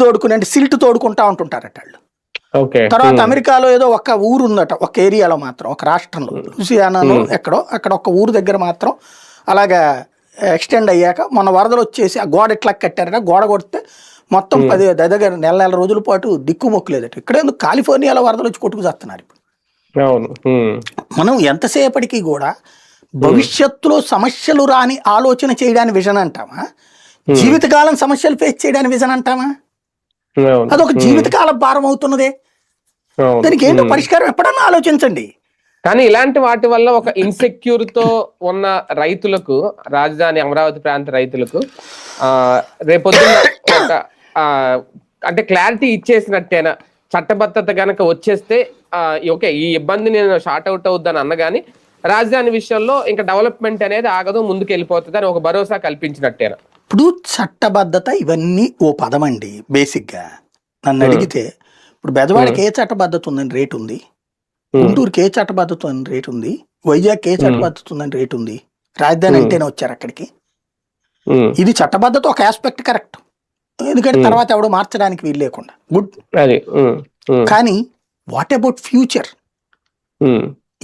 తోడుకుని అంటే సిల్ట్ తోడుకుంటా ఉంటుంటారట వాళ్ళు. తర్వాత అమెరికాలో ఏదో ఒక ఊరు ఉందట, ఒక ఏరియాలో మాత్రం, ఒక రాష్ట్రంలో లూసియానాలో ఎక్కడో అక్కడ ఒక ఊరు దగ్గర మాత్రం అలాగా ఎక్స్టెండ్ అయ్యాక మొన్న వరదలు వచ్చేసి ఆ గోడ ఎట్లా కట్టారట, గోడ కొడితే మొత్తం దగ్గర నెల రోజుల పాటు దిక్కుమొక్కలేదట. ఇక్కడ ఎందుకు కాలిఫోర్నియాలో వరదలు వచ్చి కొట్టుకు చేస్తున్నారు. ఇప్పుడు మనం ఎంతసేపటికి కూడా భవిష్యత్తులో సమస్యలు రాని ఆలోచన చేయడానికి విజన్ అంటామా, జీవితకాలం సమస్యలు ఫేస్ చేయడానికి విజన్ అంటామా? అదొక జీవితకాల భారం అవుతున్నదే. దానికి ఏంటో పరిష్కారం ఎప్పుడన్నా ఆలోచించండి. కానీ ఇలాంటి వాటి వల్ల ఒక ఇన్సెక్యూర్ తో ఉన్న రైతులకు, రాజధాని అమరావతి ప్రాంత రైతులకు రేపొద్దున ఒక అంటే క్లారిటీ ఇచ్చేసినట్టేనా, చట్టబద్ధత గనక వచ్చేస్తే ఓకే ఈ ఇబ్బంది నేను షార్ట్ అవుట్ అవుద్దని అన్నగాని రాజధాని విషయంలో ఇంకా డెవలప్మెంట్ అనేది ఆగదు, ముందుకు వెళ్ళిపోతుంది అని ఒక భరోసా కల్పించినట్టేనా? ఇప్పుడు చట్టబద్ధత ఇవన్నీ ఓ పదం అండి. బేసిక్గా నన్ను అడిగితే ఇప్పుడు బెజవాడికి ఏ చట్టబద్ధత ఉందని రేటు ఉంది, గుంటూరుకి ఏ చట్టబద్ధత అని రేటు ఉంది, వైజాగ్కి ఏ చట్టబద్ధత ఉందని రేటు ఉంది. రాజధాని అంటేనే వచ్చారు అక్కడికి. ఇది చట్టబద్ధత ఒక ఆస్పెక్ట్ కరెక్ట్, ఎందుకంటే తర్వాత ఎవడో మార్చడానికి వీలు లేకుండా గుడ్. కానీ వాట్ అబౌట్ ఫ్యూచర్?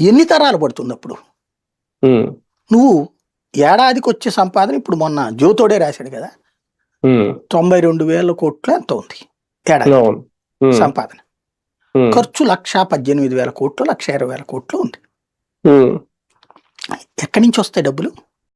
ఎన్ని తరాలు పడుతుంది అప్పుడు? నువ్వు ఏడాదికి వచ్చే సంపాదన ఇప్పుడు మొన్న జ్యోతోడే రాశాడు కదా, 92,000 కోట్లు ఎంత ఉంది ఏడాది సంపాదన. ఖర్చు 1,18,000 కోట్లు, 1,20,000 కోట్లు ఉంది. ఎక్కడి నుంచి వస్తాయి డబ్బులు?